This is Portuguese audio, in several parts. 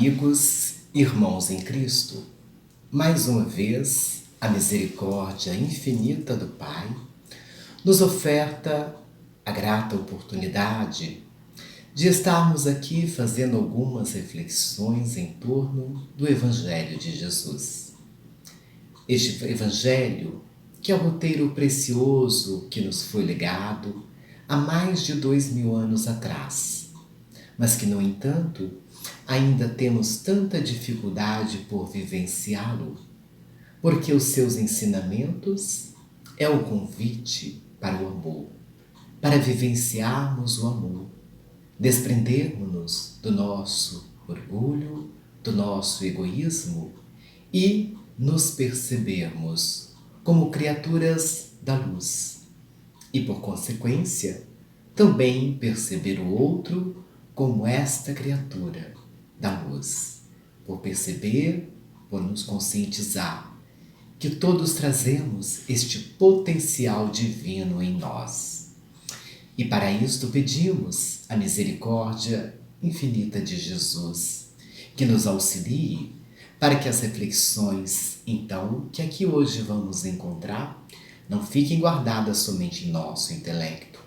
Amigos, irmãos em Cristo, mais uma vez a misericórdia infinita do Pai nos oferta a grata oportunidade de estarmos aqui fazendo algumas reflexões em torno do Evangelho de Jesus. Este Evangelho, que é o roteiro precioso que nos foi legado há mais de 2000 anos atrás, mas que, no entanto, ainda temos tanta dificuldade por vivenciá-lo, porque os seus ensinamentos é o convite para o amor, para vivenciarmos o amor, desprendermos-nos do nosso orgulho, do nosso egoísmo e nos percebermos como criaturas da luz e, por consequência, também perceber o outro como esta criatura da luz, por perceber, por nos conscientizar que todos trazemos este potencial divino em nós. E para isto pedimos a misericórdia infinita de Jesus, que nos auxilie para que as reflexões, então, que aqui hoje vamos encontrar, não fiquem guardadas somente em nosso intelecto,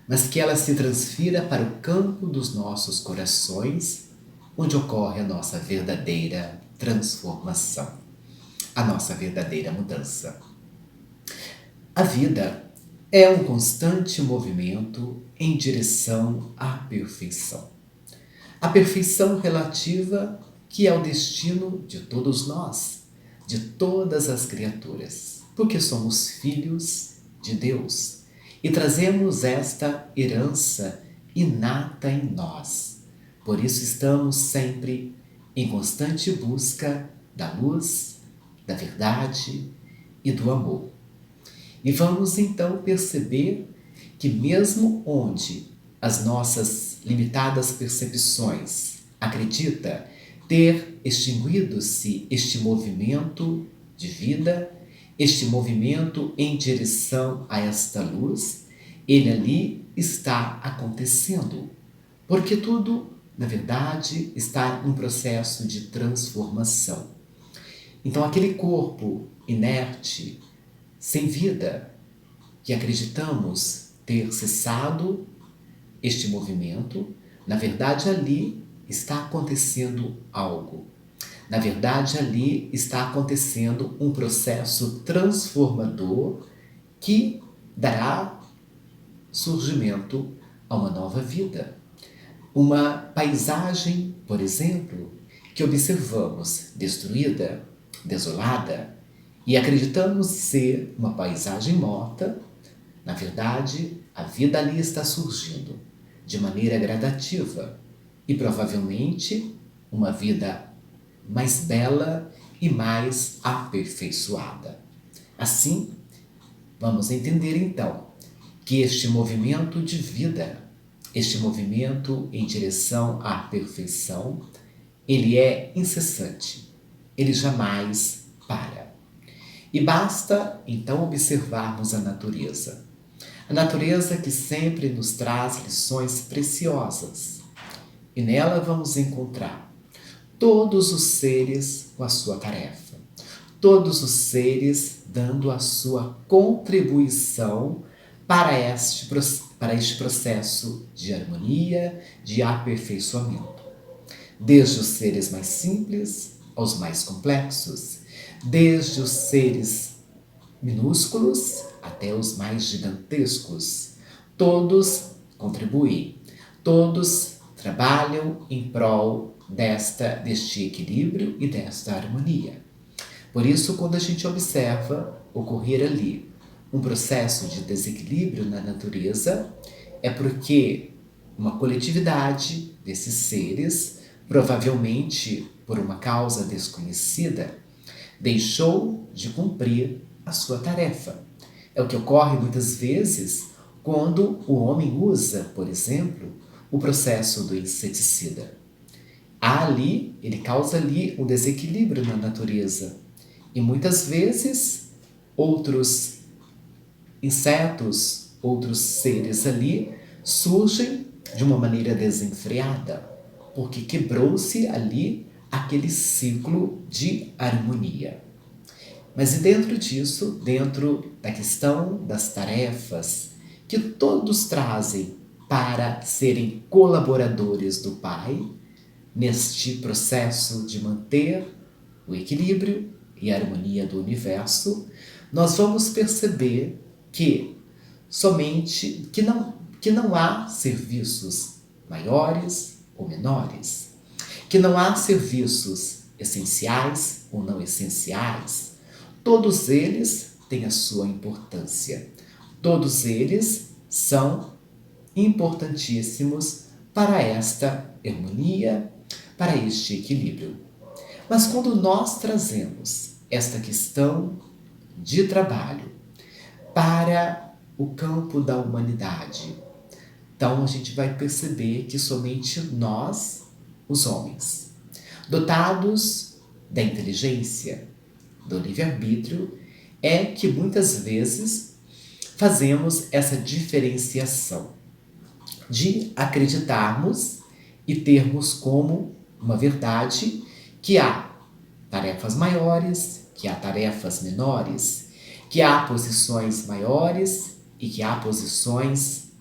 mas que ela se transfira para o campo dos nossos corações, onde ocorre a nossa verdadeira transformação, a nossa verdadeira mudança. A vida é um constante movimento em direção à perfeição. A perfeição relativa que é o destino de todos nós, de todas as criaturas, porque somos filhos de Deus e trazemos esta herança inata em nós. Por isso estamos sempre em constante busca da luz, da verdade e do amor. E vamos então perceber que mesmo onde as nossas limitadas percepções acredita ter extinguido-se este movimento de vida, este movimento em direção a esta luz, ele ali está acontecendo, porque tudo, na verdade, está em processo de transformação. Então, aquele corpo inerte, sem vida, que acreditamos ter cessado este movimento, na verdade, ali está acontecendo algo. Na verdade, ali está acontecendo um processo transformador que dará surgimento a uma nova vida. Uma paisagem, por exemplo, que observamos destruída, desolada, e acreditamos ser uma paisagem morta, na verdade, a vida ali está surgindo de maneira gradativa e provavelmente uma vida mais bela e mais aperfeiçoada. Assim, vamos entender então que este movimento de vida, este movimento em direção à perfeição, ele é incessante, ele jamais para. E basta então observarmos a natureza. A natureza que sempre nos traz lições preciosas. E nela vamos encontrar todos os seres com a sua tarefa, todos os seres dando a sua contribuição para este processo de harmonia, de aperfeiçoamento. Desde os seres mais simples aos mais complexos, desde os seres minúsculos até os mais gigantescos, todos contribuem, todos trabalham em prol deste equilíbrio e desta harmonia. Por isso, quando a gente observa ocorrer ali um processo de desequilíbrio na natureza, é porque uma coletividade desses seres, provavelmente por uma causa desconhecida, deixou de cumprir a sua tarefa. É o que ocorre muitas vezes quando o homem usa, por exemplo, o processo do inseticida. Ele causa ali um desequilíbrio na natureza. E muitas vezes outros insetos, outros seres ali surgem de uma maneira desenfreada, porque quebrou-se ali aquele ciclo de harmonia. Mas e dentro disso, dentro da questão das tarefas que todos trazem para serem colaboradores do Pai, neste processo de manter o equilíbrio e a harmonia do universo, nós vamos perceber que somente que não há serviços maiores ou menores, que não há serviços essenciais ou não essenciais. Todos eles têm a sua importância. Todos eles são importantíssimos para esta harmonia, para este equilíbrio. Mas quando nós trazemos esta questão de trabalho para o campo da humanidade, então a gente vai perceber que somente nós, os homens, dotados da inteligência, do livre-arbítrio, é que muitas vezes fazemos essa diferenciação de acreditarmos e termos como uma verdade que há tarefas maiores, que há tarefas menores, que há posições maiores e que há posições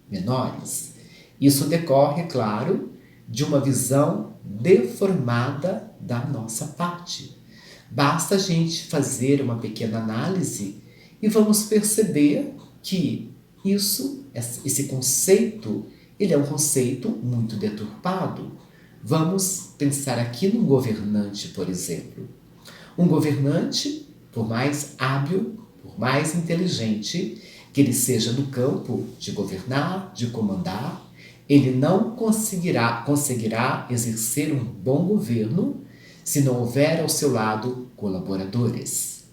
menores. Isso decorre, claro, de uma visão deformada da nossa parte. Basta a gente fazer uma pequena análise e vamos perceber que esse conceito, ele é um conceito muito deturpado. Vamos pensar aqui num governante, por exemplo. Um governante, por mais hábil, por mais inteligente que ele seja no campo de governar, de comandar, ele não conseguirá exercer um bom governo se não houver ao seu lado colaboradores,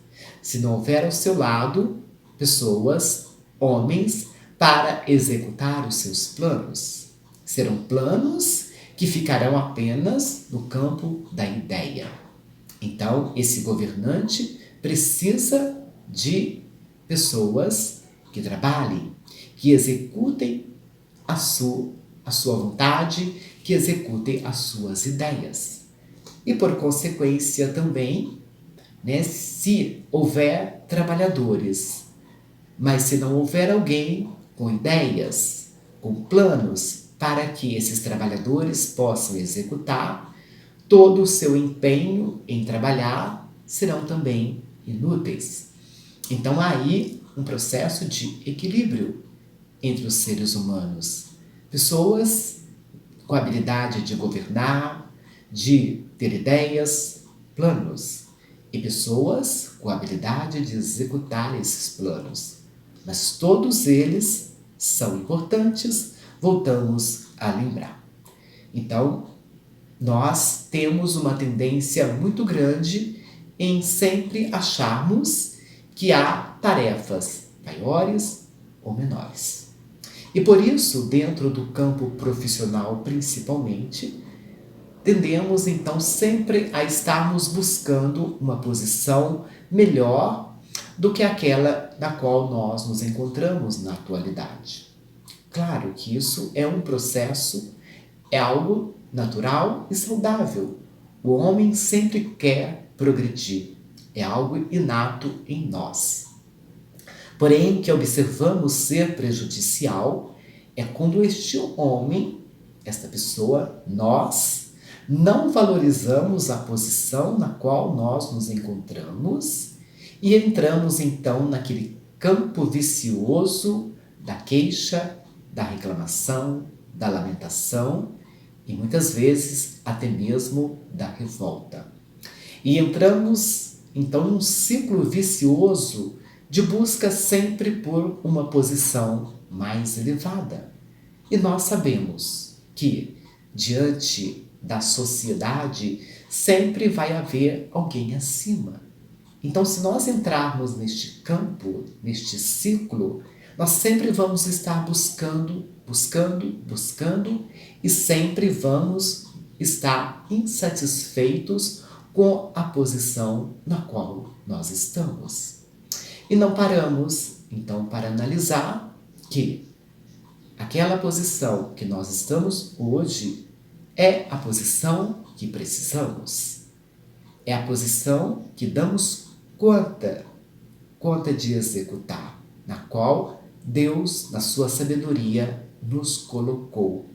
se não houver ao seu lado pessoas, homens, para executar os seus planos. Serão planos que ficarão apenas no campo da ideia. Então, esse governante precisa de pessoas que trabalhem, que executem a sua vontade, que executem as suas ideias. E por consequência também, se houver trabalhadores, mas se não houver alguém com ideias, com planos para que esses trabalhadores possam executar, todo o seu empenho em trabalhar serão também inúteis. Então há aí um processo de equilíbrio entre os seres humanos. Pessoas com habilidade de governar, de ter ideias, planos, e pessoas com habilidade de executar esses planos. Mas todos eles são importantes, voltamos a lembrar. Então, nós temos uma tendência muito grande em sempre acharmos que há tarefas maiores ou menores. E por isso, dentro do campo profissional principalmente, tendemos então sempre a estarmos buscando uma posição melhor do que aquela na qual nós nos encontramos na atualidade. Claro que isso é um processo, é algo natural e saudável. O homem sempre quer progredir, é algo inato em nós. Porém, que observamos ser prejudicial é quando este homem, esta pessoa, nós, não valorizamos a posição na qual nós nos encontramos e entramos então naquele campo vicioso da queixa, da reclamação, da lamentação e muitas vezes até mesmo da revolta. E entramos então num ciclo vicioso de busca sempre por uma posição mais elevada. E nós sabemos que diante da sociedade sempre vai haver alguém acima. Então, se nós entrarmos neste campo, neste ciclo, nós sempre vamos estar buscando e sempre vamos estar insatisfeitos com a posição na qual nós estamos. E não paramos, então, para analisar que aquela posição que nós estamos hoje é a posição que precisamos. É a posição que damos conta de executar, na qual Deus, na sua sabedoria, nos colocou.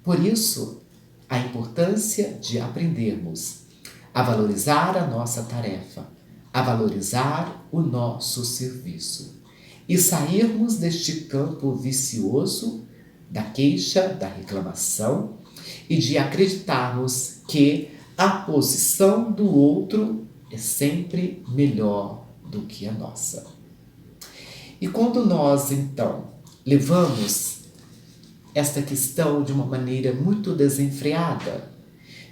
Por isso, a importância de aprendermos a valorizar a nossa tarefa, a valorizar o nosso serviço e sairmos deste campo vicioso da queixa, da reclamação e de acreditarmos que a posição do outro é sempre melhor do que a nossa. E quando nós, então, levamos esta questão de uma maneira muito desenfreada,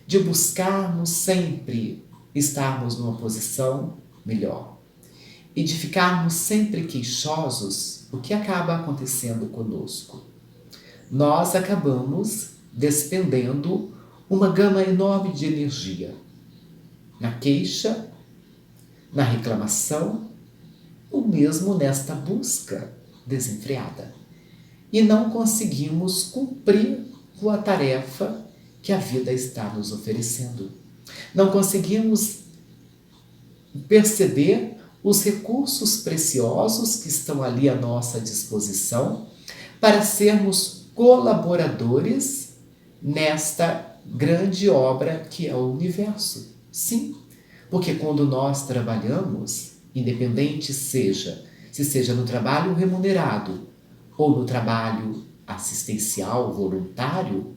de buscarmos sempre estarmos numa posição melhor e de ficarmos sempre queixosos, o que acaba acontecendo conosco? Nós acabamos despendendo uma gama enorme de energia na queixa, na reclamação, ou mesmo nesta busca desenfreada. E não conseguimos cumprir com a tarefa que a vida está nos oferecendo. Não conseguimos perceber os recursos preciosos que estão ali à nossa disposição para sermos colaboradores nesta grande obra que é o universo. Sim, porque quando nós trabalhamos, independente se seja no trabalho remunerado ou no trabalho assistencial, voluntário,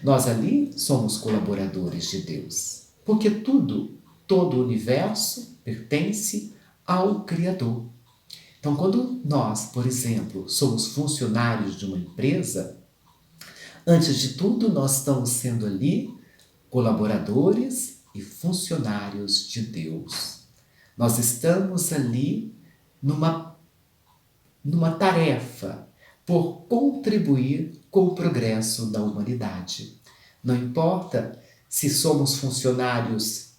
nós ali somos colaboradores de Deus. Porque todo o universo pertence ao Criador. Então, quando nós, por exemplo, somos funcionários de uma empresa, antes de tudo, nós estamos sendo ali colaboradores e funcionários de Deus. Nós estamos ali numa tarefa por contribuir com o progresso da humanidade. Não importa se somos funcionários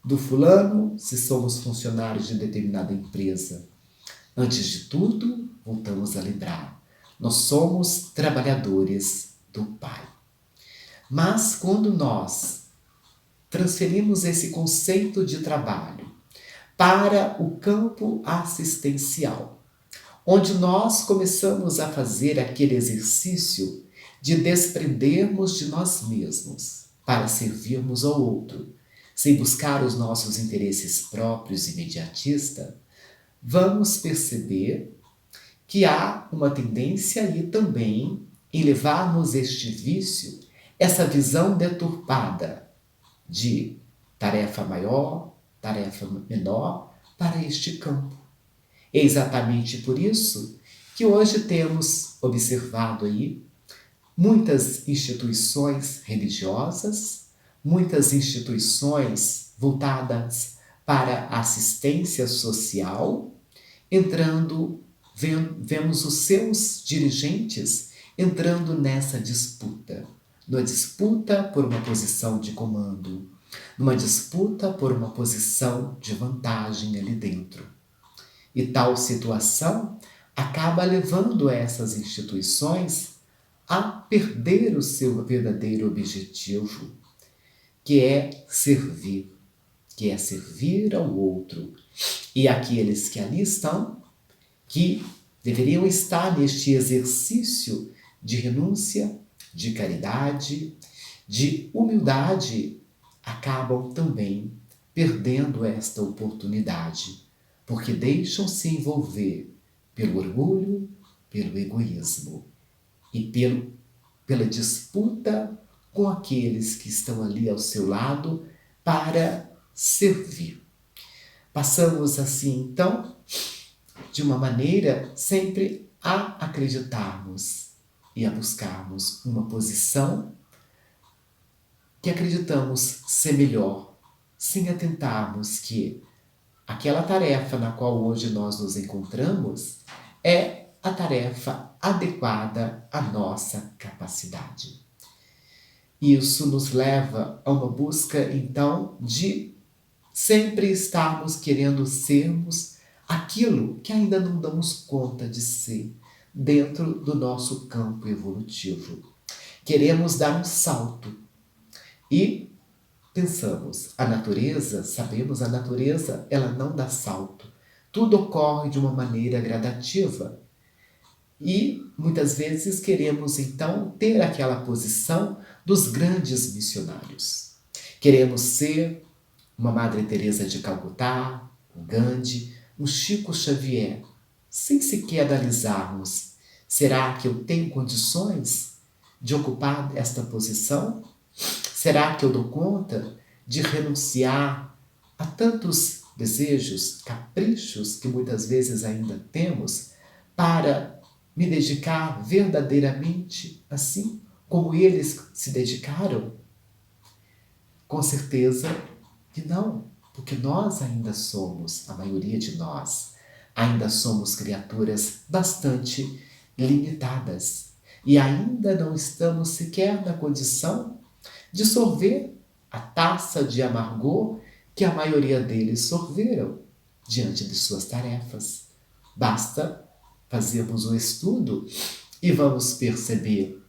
do fulano, se somos funcionários de determinada empresa. Antes de tudo, voltamos a lembrar, nós somos trabalhadores do Pai. Mas quando nós transferimos esse conceito de trabalho para o campo assistencial, onde nós começamos a fazer aquele exercício de desprendermos de nós mesmos para servirmos ao outro, sem buscar os nossos interesses próprios imediatistas, vamos perceber que há uma tendência aí também em levarmos este vício, essa visão deturpada de tarefa maior, tarefa menor, para este campo. É exatamente por isso que hoje temos observado aí muitas instituições religiosas, muitas instituições voltadas para a assistência social, vemos os seus dirigentes entrando nessa disputa, numa disputa por uma posição de comando, numa disputa por uma posição de vantagem ali dentro. E tal situação acaba levando essas instituições a perder o seu verdadeiro objetivo, que é servir ao outro. E aqueles que ali estão, que deveriam estar neste exercício de renúncia, de caridade, de humildade, acabam também perdendo esta oportunidade, porque deixam-se envolver pelo orgulho, pelo egoísmo e pela disputa com aqueles que estão ali ao seu lado para servir. Passamos assim, então, de uma maneira sempre a acreditarmos e a buscarmos uma posição que acreditamos ser melhor, sem atentarmos que aquela tarefa na qual hoje nós nos encontramos é a tarefa adequada à nossa capacidade. Isso nos leva a uma busca, então, de sempre estarmos querendo sermos aquilo que ainda não damos conta de ser dentro do nosso campo evolutivo. Queremos dar um salto e pensamos, a natureza, sabemos, a natureza, ela não dá salto. Tudo ocorre de uma maneira gradativa. E muitas vezes queremos então ter aquela posição dos grandes missionários. Queremos ser uma Madre Teresa de Calcutá, um Gandhi, um Chico Xavier, sem sequer analisarmos: será que eu tenho condições de ocupar esta posição? Será que eu dou conta de renunciar a tantos desejos, caprichos que muitas vezes ainda temos para me dedicar verdadeiramente assim como eles se dedicaram? Com certeza que não, porque nós ainda somos, a maioria de nós, ainda somos criaturas bastante limitadas e ainda não estamos sequer na condição de sorver a taça de amargor que a maioria deles sorveram diante de suas tarefas. Basta fazermos um estudo e vamos perceber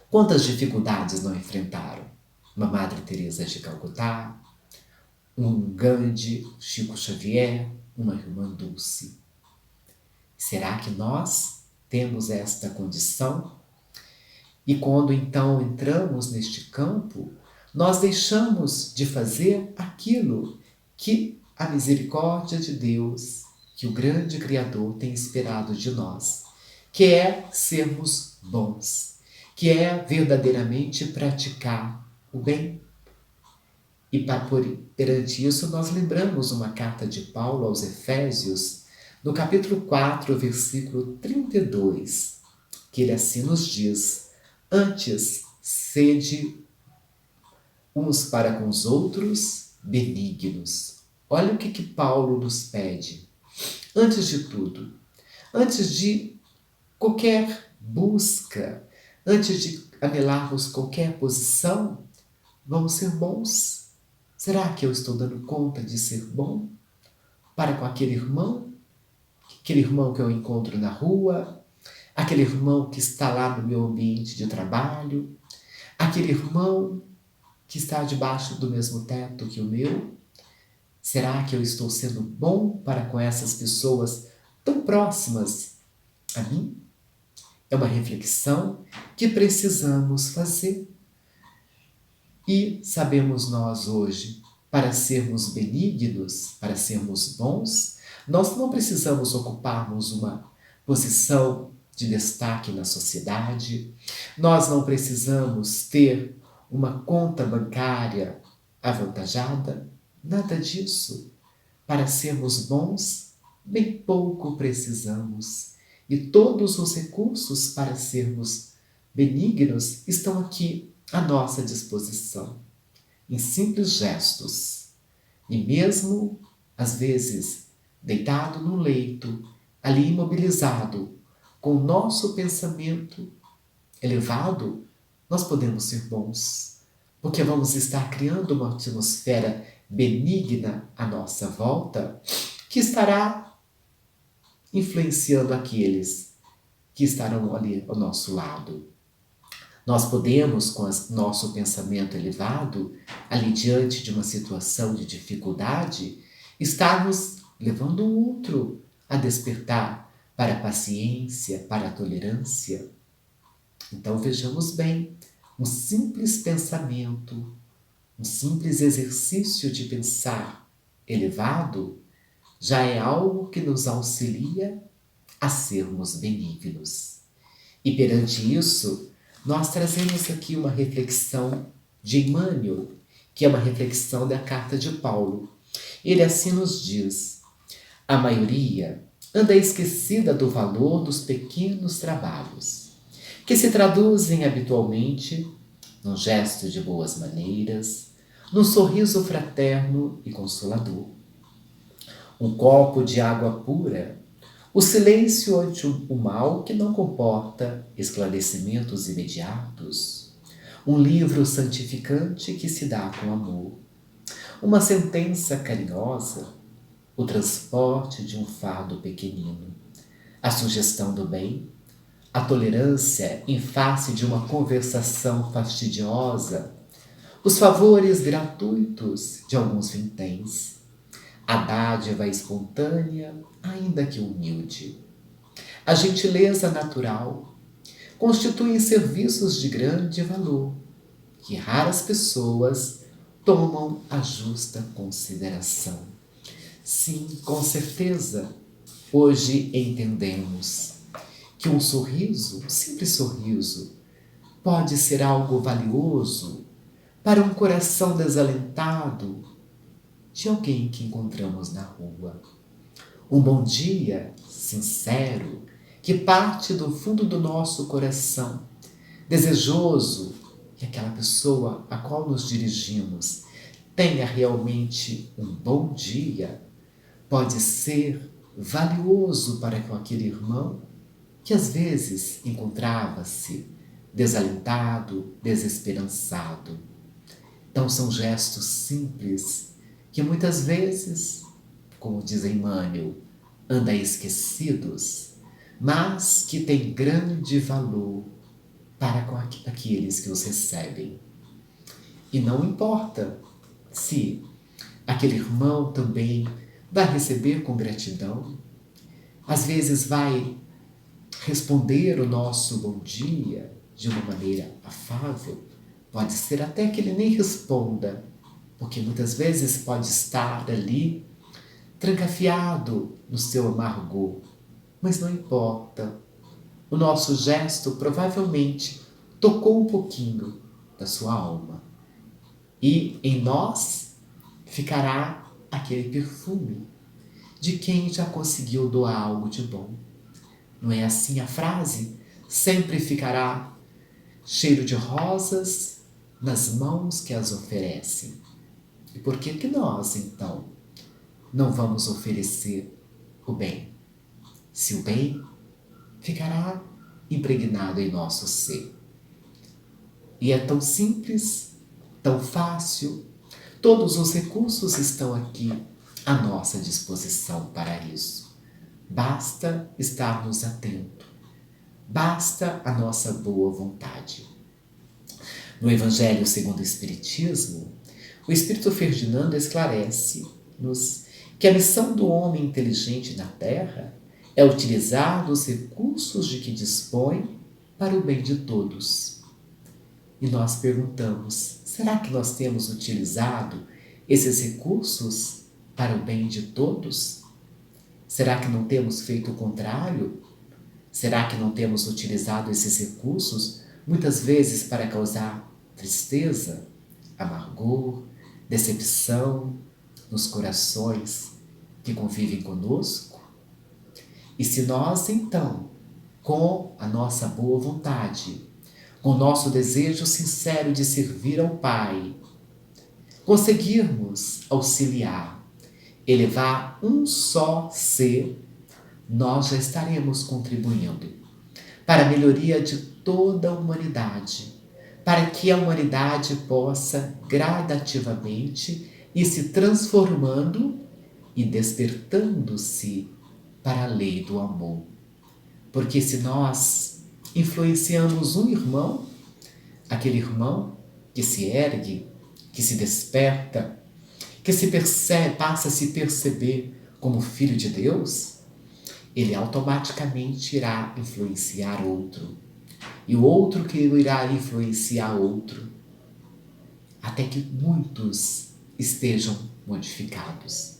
quantas dificuldades não enfrentaram. Uma Madre Teresa de Calcutá, um Gandhi, Chico Xavier, uma Irmã Dulce. Será que nós temos esta condição? E quando então entramos neste campo, nós deixamos de fazer aquilo que a misericórdia de Deus, que o grande Criador tem esperado de nós, que é sermos bons, que é verdadeiramente praticar o bem. E perante isso nós lembramos uma carta de Paulo aos Efésios, no capítulo 4, versículo 32, que ele assim nos diz: antes, sede uns para com os outros benignos. Olha o que Paulo nos pede. Antes de tudo, antes de qualquer busca, antes de anelarmos qualquer posição, vamos ser bons. Será que eu estou dando conta de ser bom para com aquele irmão que eu encontro na rua, aquele irmão que está lá no meu ambiente de trabalho, aquele irmão que está debaixo do mesmo teto que o meu? Será que eu estou sendo bom para com essas pessoas tão próximas a mim? É uma reflexão que precisamos fazer. E sabemos nós hoje, para sermos benignos, para sermos bons, nós não precisamos ocuparmos uma posição de destaque na sociedade, nós não precisamos ter uma conta bancária avantajada, nada disso. Para sermos bons, bem pouco precisamos. E todos os recursos para sermos benignos estão aqui à nossa disposição, em simples gestos. E mesmo, às vezes, deitado no leito, ali imobilizado, com o nosso pensamento elevado, nós podemos ser bons, porque vamos estar criando uma atmosfera benigna à nossa volta, que estará influenciando aqueles que estarão ali ao nosso lado. Nós podemos, com nosso pensamento elevado, ali diante de uma situação de dificuldade, estarmos levando o outro a despertar para a paciência, para a tolerância. Então vejamos bem, um simples pensamento, um simples exercício de pensar elevado, já é algo que nos auxilia a sermos benignos. E perante isso, nós trazemos aqui uma reflexão de Emmanuel, que é uma reflexão da carta de Paulo. Ele assim nos diz: a maioria anda esquecida do valor dos pequenos trabalhos, que se traduzem habitualmente num gesto de boas maneiras, num sorriso fraterno e consolador, um copo de água pura, o silêncio ante o mal que não comporta esclarecimentos imediatos, um livro santificante que se dá com amor, uma sentença carinhosa, o transporte de um fardo pequenino, a sugestão do bem, a tolerância em face de uma conversação fastidiosa, os favores gratuitos de alguns vinténs, a dádiva espontânea, ainda que humilde, a gentileza natural, constituem serviços de grande valor, que raras pessoas tomam a justa consideração. Sim, com certeza, hoje entendemos que um sorriso, um simples sorriso, pode ser algo valioso para um coração desalentado de alguém que encontramos na rua. Um bom dia sincero que parte do fundo do nosso coração, desejoso que aquela pessoa a qual nos dirigimos tenha realmente um bom dia, pode ser valioso para com aquele irmão que às vezes encontrava-se desalentado, desesperançado. Então são gestos simples que muitas vezes, como diz Emmanuel, andam esquecidos, mas que têm grande valor para com aqueles que os recebem. E não importa se aquele irmão também vai receber com gratidão, às vezes vai responder o nosso bom dia de uma maneira afável, pode ser até que ele nem responda, porque muitas vezes pode estar ali trancafiado no seu amargor, mas não importa. O nosso gesto provavelmente tocou um pouquinho da sua alma e em nós ficará aquele perfume de quem já conseguiu doar algo de bom. Não é assim a frase? Sempre ficará cheiro de rosas nas mãos que as oferecem. E por que nós, então, não vamos oferecer o bem? Se o bem ficará impregnado em nosso ser. E é tão simples, tão fácil. Todos os recursos estão aqui à nossa disposição para isso. Basta estarmos atentos. Basta a nossa boa vontade. No Evangelho segundo o Espiritismo, o Espírito Ferdinando esclarece-nos que a missão do homem inteligente na Terra é utilizar os recursos de que dispõe para o bem de todos. E nós perguntamos, será que nós temos utilizado esses recursos para o bem de todos? Será que não temos feito o contrário? Será que não temos utilizado esses recursos muitas vezes para causar tristeza, amargor, decepção nos corações que convivem conosco? E se nós, então, com a nossa boa vontade, com o nosso desejo sincero de servir ao Pai, conseguirmos auxiliar, elevar um só ser, nós já estaremos contribuindo para a melhoria de toda a humanidade, para que a humanidade possa gradativamente ir se transformando e despertando-se para a lei do amor. Porque se nós influenciamos um irmão, aquele irmão que se ergue, que se desperta, que se percebe, passa a se perceber como filho de Deus, ele automaticamente irá influenciar outro. E o outro que irá influenciar outro, até que muitos estejam modificados.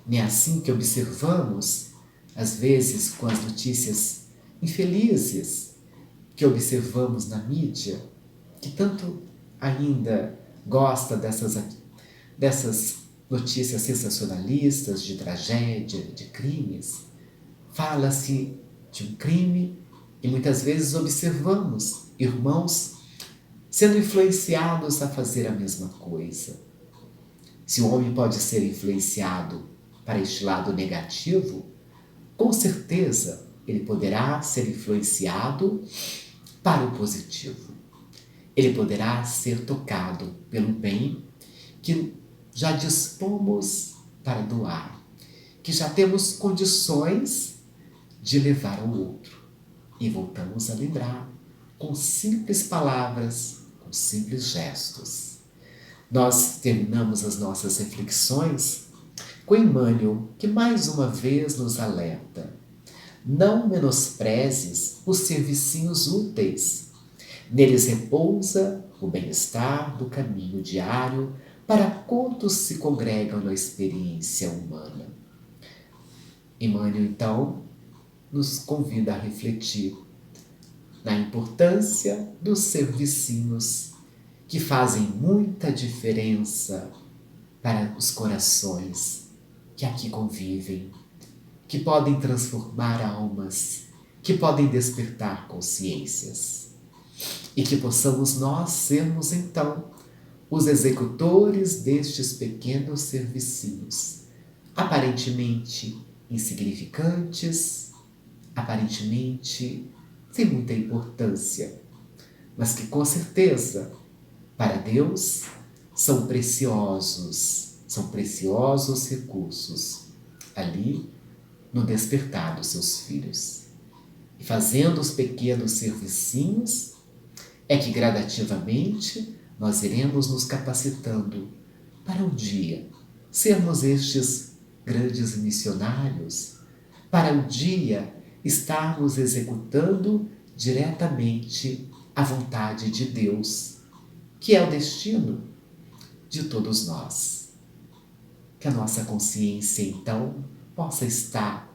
Não é assim que observamos, às vezes, com as notícias infelizes que observamos na mídia, que tanto ainda gosta dessas notícias sensacionalistas de tragédia, de crimes. Fala-se de um crime e muitas vezes observamos irmãos sendo influenciados a fazer a mesma coisa. Se o homem pode ser influenciado para este lado negativo, com certeza ele poderá ser influenciado para o positivo. Ele poderá ser tocado pelo bem que já dispomos para doar, que já temos condições de levar ao outro. E voltamos a lembrar com simples palavras, com simples gestos. Nós terminamos as nossas reflexões com Emmanuel, que mais uma vez nos alerta: não menosprezes os servicinhos úteis. Neles repousa o bem-estar do caminho diário para quantos se congregam na experiência humana. Emmanuel, então, nos convida a refletir na importância dos servicinhos que fazem muita diferença para os corações que aqui convivem, que podem transformar almas, que podem despertar consciências. E que possamos nós sermos, então, os executores destes pequenos servicinhos, aparentemente insignificantes, aparentemente sem muita importância, mas que com certeza, para Deus, são preciosos recursos ali no despertar dos seus filhos. E fazendo os pequenos servicinhos, é que gradativamente nós iremos nos capacitando para um dia sermos estes grandes missionários, para um dia estarmos executando diretamente a vontade de Deus, que é o destino de todos nós. Que a nossa consciência, então, possa estar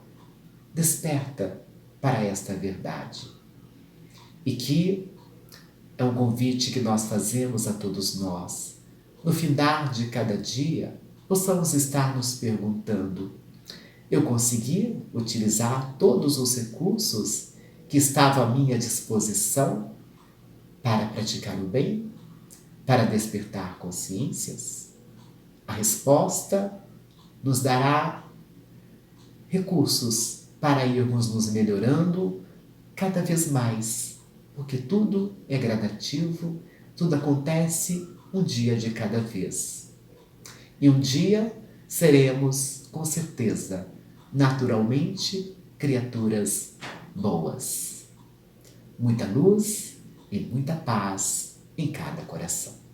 desperta para esta verdade. E que é um convite que nós fazemos a todos nós. No findar de cada dia, possamos estar nos perguntando: eu consegui utilizar todos os recursos que estavam à minha disposição para praticar o bem? Para despertar consciências? A resposta nos dará recursos para irmos nos melhorando cada vez mais, porque tudo é gradativo, tudo acontece um dia de cada vez. E um dia seremos, com certeza, naturalmente, criaturas boas. Muita luz e muita paz em cada coração.